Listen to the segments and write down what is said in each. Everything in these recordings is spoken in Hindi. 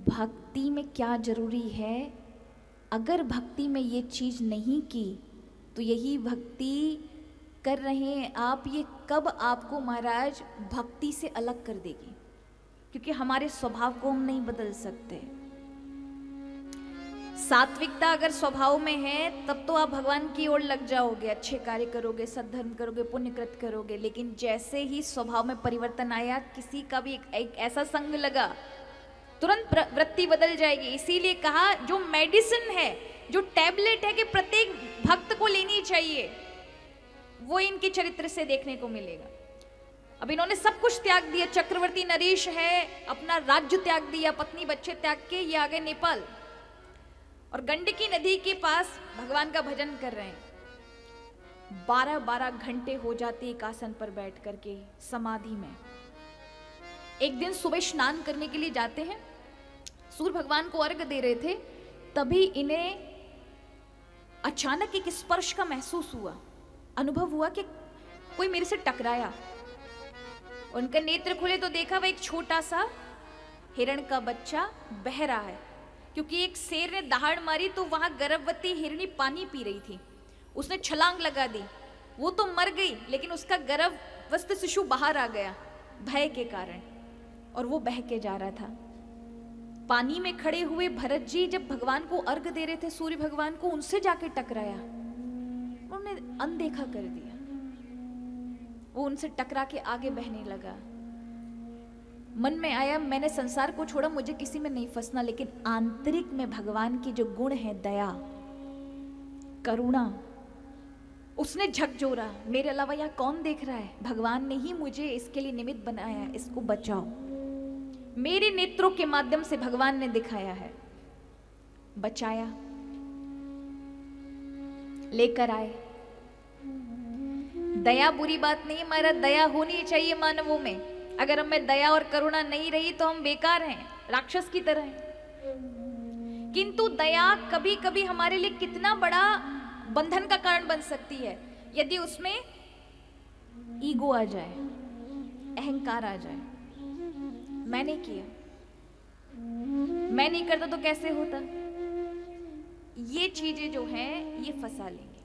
भक्ति में क्या जरूरी है। अगर भक्ति में ये चीज नहीं की तो यही भक्ति कर रहे हैं आप, ये कब आपको महाराज भक्ति से अलग कर देगी, क्योंकि हमारे स्वभाव को हम नहीं बदल सकते। सात्विकता अगर स्वभाव में है तब तो आप भगवान की ओर लग जाओगे, अच्छे कार्य करोगे, सद्धर्म करोगे, पुण्यकृत करोगे। लेकिन जैसे ही स्वभाव में परिवर्तन आया, किसी का भी एक ऐसा संग लगा, तुरंत वृत्ति बदल जाएगी। इसीलिए कहा जो मेडिसिन है, जो टैबलेट है कि प्रत्येक भक्त को लेनी चाहिए, वो इनके चरित्र से देखने को मिलेगा। अब इन्होंने सब कुछ त्याग दिया, चक्रवर्ती नरेश है, अपना राज्य त्याग दिया, पत्नी बच्चे त्याग के ये आ गए नेपाल और गंडकी नदी के पास भगवान का भजन कर रहे हैं। 12-12 घंटे हो जाते एक आसन पर बैठ करके समाधि में। एक दिन सुबह स्नान करने के लिए जाते हैं, सूर्य भगवान को अर्घ दे रहे थे, तभी इन्हें अचानक एक स्पर्श का महसूस हुआ, अनुभव हुआ कि कोई मेरे से टकराया। उनका नेत्र खुले तो देखा वह एक छोटा सा हिरण का बच्चा बह रहा है, क्योंकि एक शेर ने दहाड़ मारी तो वहां गर्भवती हिरणी पानी पी रही थी। उसने छलांग लगा दी, वो तो मर गई लेकिन उसका गर्भस्थ शिशु बाहर आ गया भय के कारण, और वो बह के जा रहा था। पानी में खड़े हुए भरत जी जब भगवान को अर्घ दे रहे थे, सूर्य भगवान को, उनसे जाके टकराया, उन्होंने अनदेखा कर दिया। वो उनसे टकरा के आगे बहने लगा। मन में आया मैंने संसार को छोड़ा, मुझे किसी में नहीं फंसना, लेकिन आंतरिक में भगवान की जो गुण है, दया, करुणा, उसने झकझोरा, मेरे अलावा यहाँ कौन देख रहा है, भगवान ने ही मुझे इसके लिए निमित्त बनाया, इसको बचाओ। मेरे नेत्रों के माध्यम से भगवान ने दिखाया है, बचाया, लेकर आए। दया बुरी बात नहीं, हमारा दया होनी चाहिए मानवों में। अगर हमें दया और करुणा नहीं रही तो हम बेकार हैं, राक्षस की तरह हैं। किंतु दया कभी कभी हमारे लिए कितना बड़ा बंधन का कारण बन सकती है, यदि उसमें ईगो आ जाए, अहंकार आ जाए। मैंने किया, मैं नहीं करता तो कैसे होता, ये चीजें जो हैं ये फंसा लेंगे।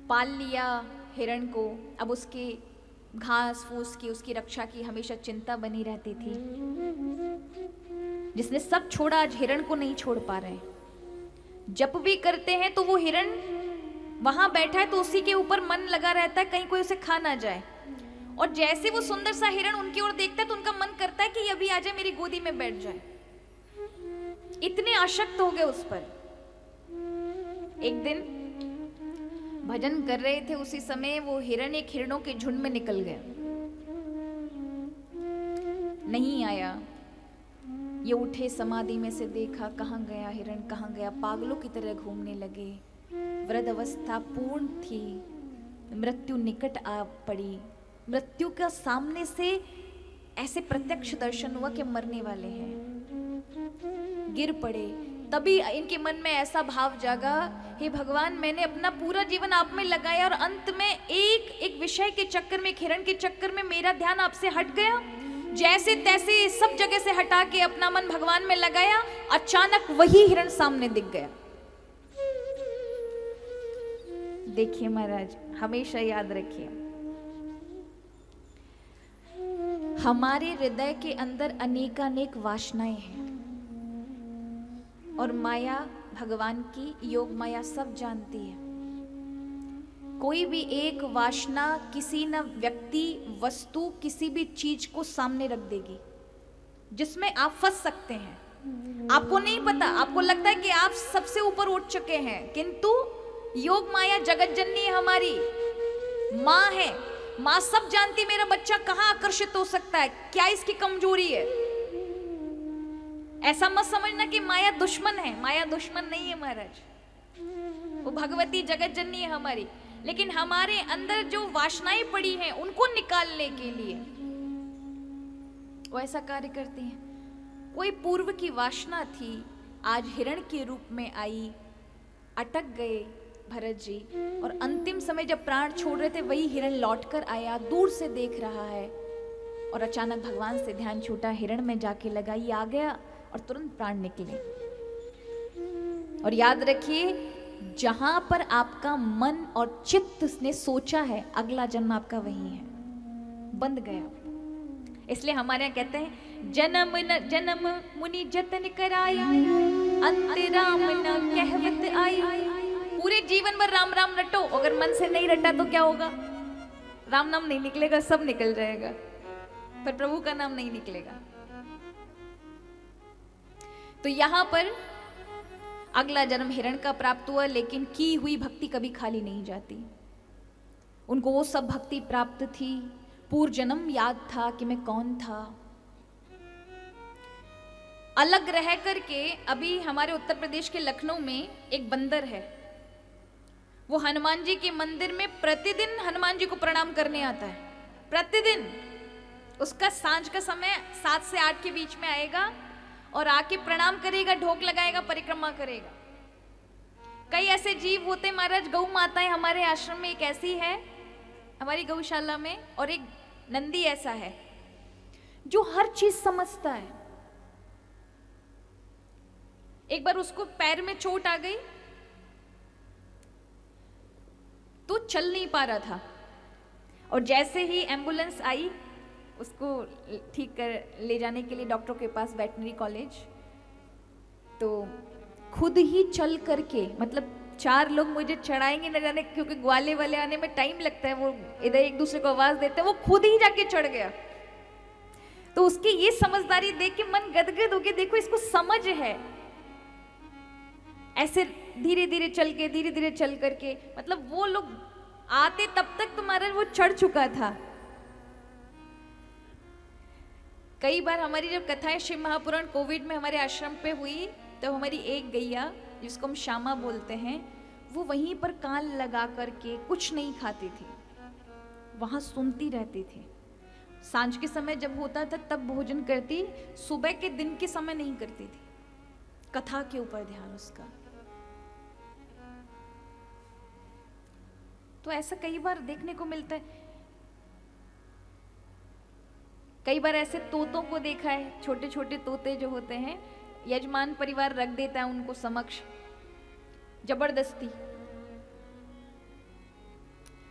पाल लिया हिरण को, अब उसके घास फूस की, उसकी रक्षा की हमेशा चिंता बनी रहती थी। जिसने सब छोड़ा आज हिरण को नहीं छोड़ पा रहे। जप भी करते हैं तो वो हिरण वहां बैठा है तो उसी के ऊपर मन लगा रहता है, कहीं कोई उसे खा ना जाए। और जैसे वो सुंदर सा हिरण उनकी ओर देखता है तो उनका मन करता है कि अभी आ जाए, मेरी गोदी में बैठ जाए। इतने आसक्त हो गए उस पर। एक दिन भजन कर रहे थे, उसी समय वो हिरण एक हिरणों के झुंड में निकल गया, नहीं आया। ये उठे, समाधि में से देखा, कहाँ गया हिरण, कहाँ गया, पागलों की तरह घूमने लगे। वृद्ध अवस्था पूर्ण थी, मृत्यु निकट आ पड़ी। मृत्यु का सामने से ऐसे प्रत्यक्ष दर्शन हुआ कि मरने वाले हैं, गिर पड़े। तभी इनके मन में ऐसा भाव जागा, हे भगवान, मैंने अपना पूरा जीवन आप में लगाया और अंत में एक विषय के चक्कर में, एक हिरण के चक्कर में मेरा ध्यान आपसे हट गया। जैसे तैसे सब जगह से हटा के अपना मन भगवान में लगाया, अचानक वही हिरण सामने दिख गया। देखिए महाराज, हमेशा याद रखिए, हमारे हृदय के अंदर अनेकानेक वासनाएं हैं और माया, भगवान की योग माया सब जानती है। कोई भी एक वासना किसी न व्यक्ति, वस्तु, किसी भी चीज को सामने रख देगी जिसमें आप फंस सकते हैं। आपको नहीं पता, आपको लगता है कि आप सबसे ऊपर उठ चुके हैं, किंतु योग माया जगत जननी हमारी माँ है। माँ सब जानती मेरा बच्चा कहाँ आकर्षित हो सकता है, क्या इसकी कमजोरी है। ऐसा मत समझना कि माया दुश्मन है, माया दुश्मन नहीं है महाराज, वो भगवती जगत जननी है हमारी। लेकिन हमारे अंदर जो वासनाएं पड़ी हैं उनको निकालने के लिए वो ऐसा कार्य करती हैं। कोई पूर्व की वासना थी, आज हिरण के रूप में आई, अटक गए भरत जी, और अंतिम समय जब प्राण छोड़ रहे थे वही हिरण लौटकर आया, दूर से देख रहा है और अचानक भगवान से ध्यान छूटा, हिरण में जाके लगा, ये आ गया और तुरंत प्राण निकले। और याद रखिए, जहां पर आपका मन और चित्त ने सोचा है, अगला जन्म आपका वही है, बंध गया। इसलिए हमारे यहाँ कहते हैं, जन्म न जन्म मुनि जतन कराया, अंत राम न कहवत आई। पूरे जीवन भर राम राम रटो, अगर मन से नहीं रटा तो क्या होगा? राम नाम नहीं निकलेगा, सब निकल जाएगा, पर प्रभु का नाम नहीं निकलेगा। तो यहां पर अगला जन्म हिरण का प्राप्त हुआ, लेकिन की हुई भक्ति कभी खाली नहीं जाती। उनको वो सब भक्ति प्राप्त थी, पूर्व जन्म याद था कि मैं कौन था। अलग रह करके अभी हमारे उत्तर प्रदेश के लखनऊ में एक बंदर है, वो हनुमान जी के मंदिर में प्रतिदिन हनुमान जी को प्रणाम करने आता है। प्रतिदिन उसका सांझ का समय 7 से 8 के बीच में आएगा और आके प्रणाम करेगा, ढोक लगाएगा, परिक्रमा करेगा। कई ऐसे जीव होते हैं महाराज, गौ माताएं हमारे आश्रम में एक ऐसी है, हमारी गौशाला में, और एक नंदी ऐसा है जो हर चीज समझता है। एक बार उसको पैर में चोट आ गई तो चल नहीं पा रहा था, और जैसे ही एम्बुलेंस आई उसको ठीक कर ले जाने के लिए डॉक्टरों के पास, वेटनरी कॉलेज, तो खुद ही चल करके, मतलब 4 लोग मुझे चढ़ाएंगे न जाने, क्योंकि ग्वाले वाले आने में टाइम लगता है, वो इधर एक दूसरे को आवाज देते हैं, वो खुद ही जाके चढ़ गया। तो उसकी ये समझदारी देख के मन गदगद हो गया, देखो इसको समझ है। ऐसे धीरे धीरे चल करके, मतलब वो लोग आते तब तक तुम्हारा वो चढ़ चुका था। कई बार हमारी जब कथाएं शिव महापुराण कोविड में हमारे आश्रम पे हुई, तो हमारी एक गैया जिसको हम श्यामा बोलते हैं, वो वहीं पर कान लगा करके कुछ नहीं खाती थी, वहां सुनती रहती थी। सांझ के समय जब होता था तब भोजन करती, सुबह के दिन के समय नहीं करती थी। कथा के ऊपर ध्यान उसका। तो ऐसा कई बार देखने को मिलता है। कई बार ऐसे तोतों को देखा है, छोटे छोटे तोते जो होते हैं, यजमान परिवार रख देता है उनको समक्ष जबरदस्ती,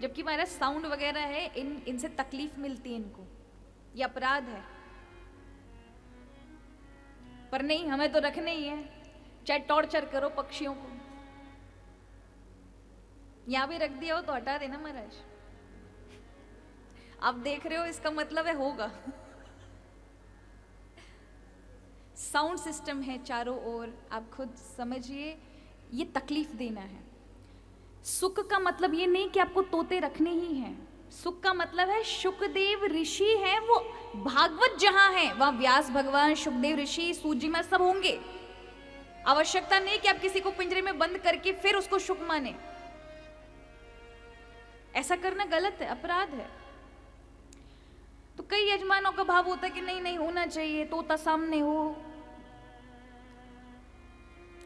जबकि हमारा साउंड वगैरह है, इनसे तकलीफ मिलती है इनको, ये अपराध है। पर नहीं, हमें तो रखने ही है, चाहे टॉर्चर करो पक्षियों को। यहां भी रख दिया हो तो हटा देना महाराज। आप देख रहे हो, इसका मतलब है होगा। साउंड सिस्टम है चारों ओर, आप खुद समझिए, ये तकलीफ देना है। सुख का मतलब ये नहीं कि आपको तोते रखने ही हैं। सुख का मतलब है, शुकदेव ऋषि हैं, वो भागवत जहां है वहां व्यास भगवान, शुकदेव ऋषि, सूजी मां सब होंगे। आवश्यकता नहीं कि आप किसी को पिंजरे में बंद करके फिर उसको शुक माने। ऐसा करना गलत है, अपराध है। तो कई यजमानों का भाव होता है कि नहीं नहीं होना चाहिए, तोता सामने हो।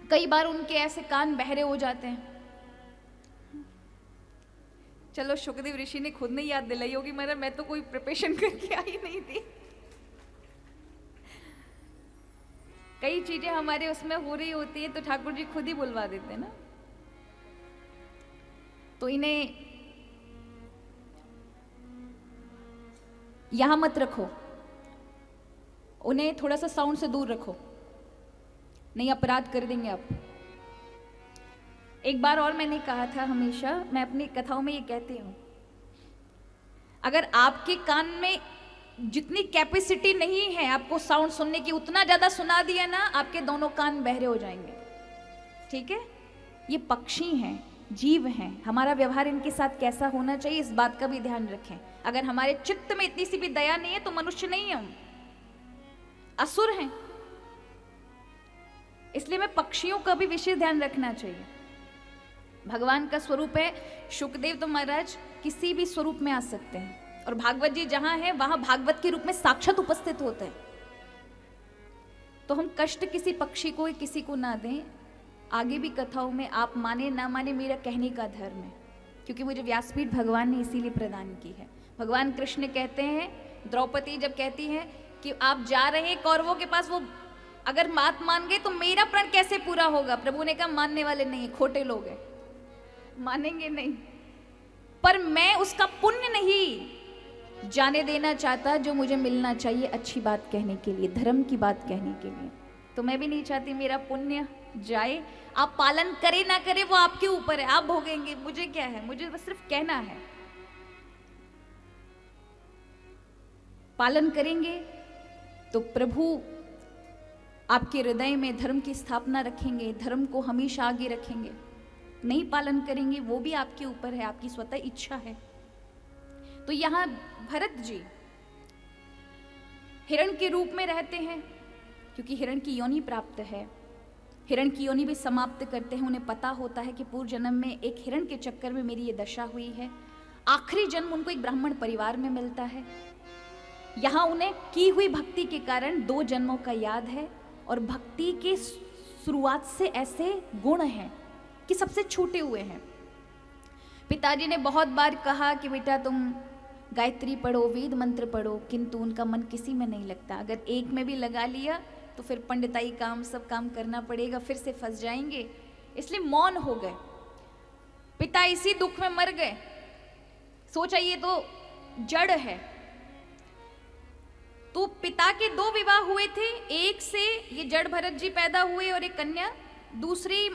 कई बार उनके ऐसे कान बहरे हो जाते हैं। चलो शुकदेव ऋषि ने खुद नहीं याद दिलाई होगी, मैं तो कोई प्रिपरेशन करके आई नहीं थी। कई चीजें हमारे उसमें हो रही होती है तो ठाकुर जी खुद ही बुलवा देते हैं ना। तो इन्हें यहां मत रखो, उन्हें थोड़ा सा साउंड से दूर रखो, नहीं अपराध कर देंगे आप। एक बार और मैंने कहा था, हमेशा मैं अपनी कथाओं में ये कहती हूं, अगर आपके कान में जितनी कैपेसिटी नहीं है आपको साउंड सुनने की, उतना ज्यादा सुना दिया ना, आपके दोनों कान बहरे हो जाएंगे। ठीक है? ये पक्षी हैं, जीव हैं, हमारा व्यवहार इनके साथ कैसा होना चाहिए इस बात का भी ध्यान रखें। अगर हमारे चित्त में इतनी सी भी दया नहीं है तो मनुष्य नहीं है, हम असुर हैं। इसलिए मैं पक्षियों का भी विशेष ध्यान रखना चाहिए। भगवान का स्वरूप है, शुकदेव तो महाराज किसी भी स्वरूप में आ सकते हैं, और भागवत जी जहां है वहां भागवत के रूप में साक्षात उपस्थित होते हैं। तो हम कष्ट किसी पक्षी को, किसी को ना दें। आगे भी कथाओं में आप माने ना माने, मेरा कहने का धर्म है, क्योंकि मुझे व्यासपीठ भगवान ने इसीलिए प्रदान की है। भगवान कृष्ण कहते हैं, द्रौपदी जब कहती है कि आप जा रहे हैं कौरवों के पास, वो अगर बात मान गए तो मेरा प्रण कैसे पूरा होगा? प्रभु ने कहा मानने वाले नहीं, खोटे लोग हैं, मानेंगे नहीं। पर मैं उसका पुण्य नहीं जाने देना चाहता जो मुझे मिलना चाहिए अच्छी बात कहने के लिए, धर्म की बात कहने के लिए। तो मैं भी नहीं चाहती मेरा पुण्य जाए। आप पालन करे ना करे वो आपके ऊपर है, आप भोगेंगे, मुझे क्या है, मुझे बस सिर्फ कहना है। पालन करेंगे तो प्रभु आपके हृदय में धर्म की स्थापना रखेंगे, धर्म को हमेशा आगे रखेंगे। नहीं पालन करेंगे वो भी आपके ऊपर है, आपकी स्वतः इच्छा है। तो यहां भरत जी हिरण के रूप में रहते हैं क्योंकि हिरण की योनि प्राप्त है। हिरण की योनि भी समाप्त करते हैं। उन्हें पता होता है कि पूर्व जन्म में एक हिरण के चक्कर में मेरी ये दशा हुई है। आखिरी जन्म उनको एक ब्राह्मण परिवार में मिलता है। यहाँ उन्हें की हुई भक्ति के कारण 2 जन्मों का याद है और भक्ति के शुरुआत से ऐसे गुण हैं कि सबसे छूटे हुए हैं। पिताजी ने बहुत बार कहा कि बेटा तुम गायत्री पढ़ो, वेद मंत्र पढ़ो, किंतु उनका मन किसी में नहीं लगता। अगर एक में भी लगा लिया तो फिर पंडिताई काम सब काम करना पड़ेगा, फिर से फंस जाएंगे, इसलिए मौन हो गए। पिता इसी दुख में मर गए। सोचा ये तो जड़ है। तो पिता के 2 विवाह हुए थे, एक से ये जड़ भरत जी पैदा हुए और एक कन्या, दूसरी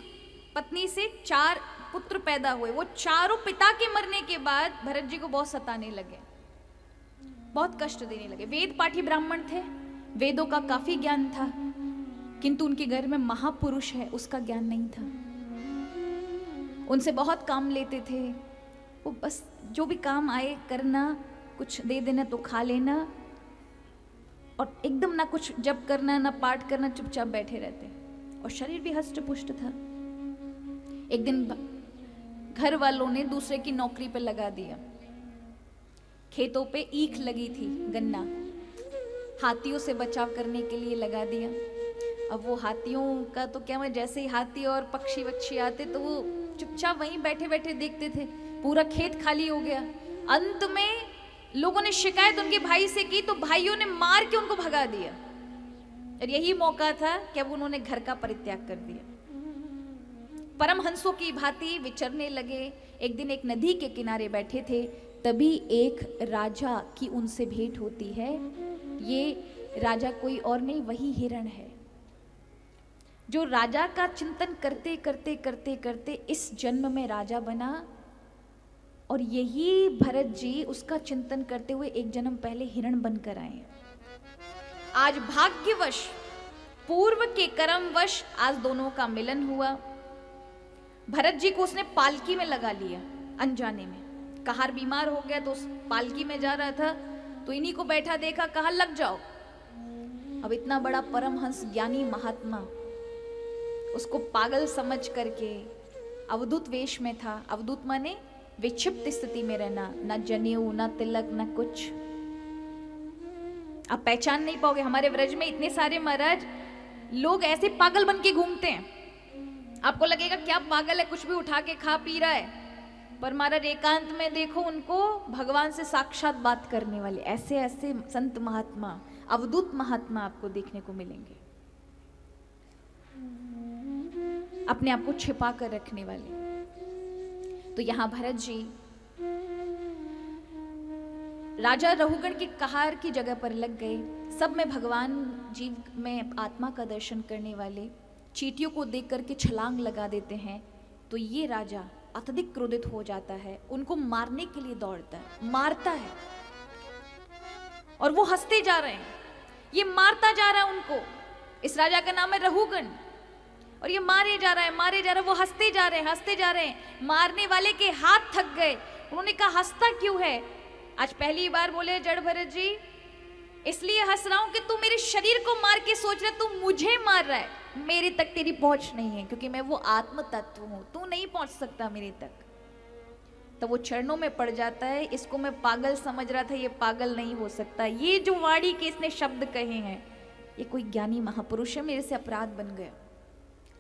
पत्नी से 4 पुत्र पैदा हुए। वो चारों पिता के मरने के बाद भरत जी को बहुत सताने लगे, बहुत कष्ट देने लगे। वेद पाठी ब्राह्मण थे, वेदों का काफी ज्ञान था, किंतु उनके घर में महापुरुष है उसका ज्ञान नहीं था। उनसे बहुत काम लेते थे, वो बस जो भी काम आए करना, कुछ दे देना तो खा लेना, और एकदम ना कुछ जप करना ना पाठ करना, चुपचाप बैठे रहते। और शरीर भी हष्ट पुष्ट था। एक दिन घर वालों ने दूसरे की नौकरी पे लगा दिया। खेतों पे ईख लगी थी, गन्ना, हाथियों से बचाव करने के लिए लगा दिया। अब वो हाथियों का तो क्या, मैं जैसे ही हाथी और पक्षी वक्षी आते तो वो चुपचाप वहीं बैठे बैठे देखते थे। पूरा खेत खाली हो गया। अंत में लोगों ने शिकायत उनके भाई से की तो भाइयों ने मार के उनको भगा दिया। और यही मौका था कि अब उन्होंने घर का परित्याग कर दिया। परमहंसों की भांति विचरने लगे। एक दिन एक नदी के किनारे बैठे थे, तभी एक राजा की उनसे भेंट होती है। ये राजा कोई और नहीं, वही हिरण है जो राजा का चिंतन करते करते करते करते इस जन्म में राजा बना। और यही भरत जी उसका चिंतन करते हुए एक जन्म पहले हिरण बनकर आए। आज भाग्यवश, पूर्व के कर्मवश आज दोनों का मिलन हुआ। भरत जी को उसने पालकी में लगा लिया अनजाने में। कहार बीमार हो गया तो उस पालकी में जा रहा था, तो इन्हीं को बैठा देखा, कहा लग जाओ। अब इतना बड़ा परमहंस ज्ञानी महात्मा उसको पागल समझ करके अवधूत वेश में था। अवधूत माने विक्षिप्त स्थिति में रहना, ना जनेऊ ना तिलक ना कुछ। आप पहचान नहीं पाओगे। हमारे व्रज में इतने सारे महाराज लोग ऐसे पागल बन के घूमते हैं, आपको लगेगा क्या पागल है, कुछ भी उठा के खा पी रहा है। पर महाराज एकांत में देखो उनको भगवान से साक्षात बात करने वाले ऐसे ऐसे संत महात्मा, अवधूत महात्मा आपको देखने को मिलेंगे, अपने आप को छिपा कर रखने वाले। तो यहां भरत जी राजा रहुगण के कहार की जगह पर लग गए। सब में भगवान जीव में आत्मा का दर्शन करने वाले चींटियों को देख करके छलांग लगा देते हैं। तो ये राजा अत्यधिक क्रोधित हो जाता है, उनको मारने के लिए दौड़ता है, मारता है। और वो हंसते जा रहे हैं, ये मारता जा रहा है उनको। इस राजा का नाम है रहुगण। और ये मारे जा रहा है, मारे जा रहा है, वो हंसते जा रहे हैं, हंसते जा रहे हैं। मारने वाले के हाथ थक गए। उन्होंने कहा हंसता क्यों है? आज पहली बार बोले जड़ भरत जी, इसलिए हंस रहा हूं कि तू मेरे शरीर को मार के सोच रहा है, तू मुझे मार रहा है। मेरे तक तेरी पहुंच नहीं है, क्योंकि मैं वो आत्म तत्व हूं, तू नहीं पहुंच सकता मेरे तक। तो वो चरणों में पड़ जाता है। इसको मैं पागल समझ रहा था, ये पागल नहीं हो सकता। ये जो वाणी के इसने शब्द कहे हैं, ये कोई ज्ञानी महापुरुष है, मेरे से अपराध बन गया।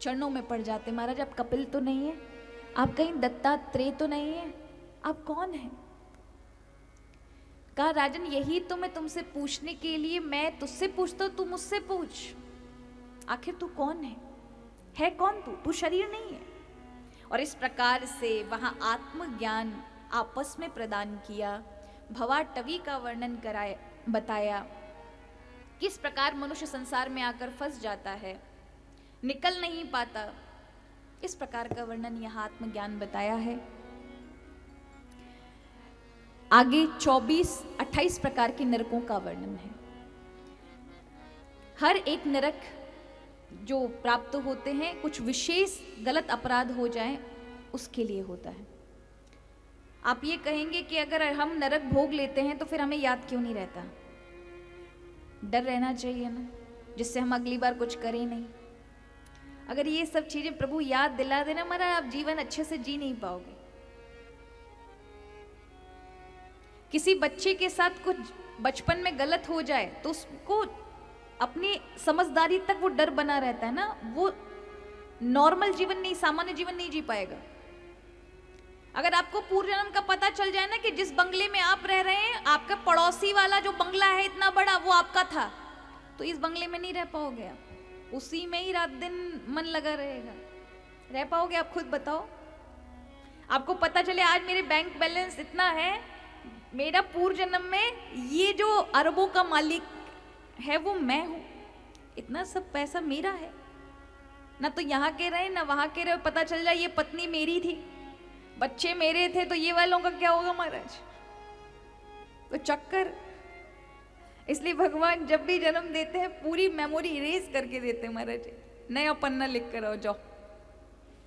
चरणों में पड़ जाते, महाराज आप कपिल तो नहीं है, आप कहीं दत्तात्रेय तो नहीं है, आप कौन है? कहा राजन यही तो मैं तुमसे पूछने के लिए मैं तुझसे पूछता हूं, तू मुझसे पूछ। आखिर तू कौन है कौन तू शरीर नहीं है। और इस प्रकार से वहां आत्मज्ञान आपस में प्रदान किया, भवाटवी का वर्णन कराया, बताया किस प्रकार मनुष्य संसार में आकर फंस जाता है, निकल नहीं पाता। इस प्रकार का वर्णन यहाँ आत्मज्ञान बताया है। आगे 28 प्रकार के नरकों का वर्णन है। हर एक नरक जो प्राप्त होते हैं कुछ विशेष गलत अपराध हो जाए उसके लिए होता है। आप ये कहेंगे कि अगर हम नरक भोग लेते हैं तो फिर हमें याद क्यों नहीं रहता? डर रहना चाहिए ना, जिससे हम अगली बार कुछ करें नहीं। अगर ये सब चीजें प्रभु याद दिला देना महाराज, आप जीवन अच्छे से जी नहीं पाओगे। किसी बच्चे के साथ कुछ बचपन में गलत हो जाए तो उसको अपनी समझदारी तक वो डर बना रहता है ना, वो नॉर्मल जीवन नहीं, सामान्य जीवन नहीं जी पाएगा। अगर आपको पूर्व जन्म का पता चल जाए ना कि जिस बंगले में आप रह रहे हैं, आपका पड़ोसी वाला जो बंगला है इतना बड़ा वो आपका था, तो इस बंगले में नहीं रह पाओगे आप, उसी में ही रात दिन मन लगा रहेगा। रह पाओगे आप? खुद बताओ। आपको पता चले आज मेरे बैंक बैलेंस इतना है, मेरा पूर्व जन्म में ये जो अरबों का मालिक है वो मैं हूं, इतना सब पैसा मेरा है, ना तो यहाँ के रहे ना वहां के रहे, पता चल जाए ये पत्नी मेरी थी, बच्चे मेरे थे, तो ये वालों का क्या होगा महाराज? तो चक्कर। इसलिए भगवान जब भी जन्म देते हैं पूरी मेमोरी इरेज करके देते हैं महाराज, नया पन्ना लिख कर आओ जाओ।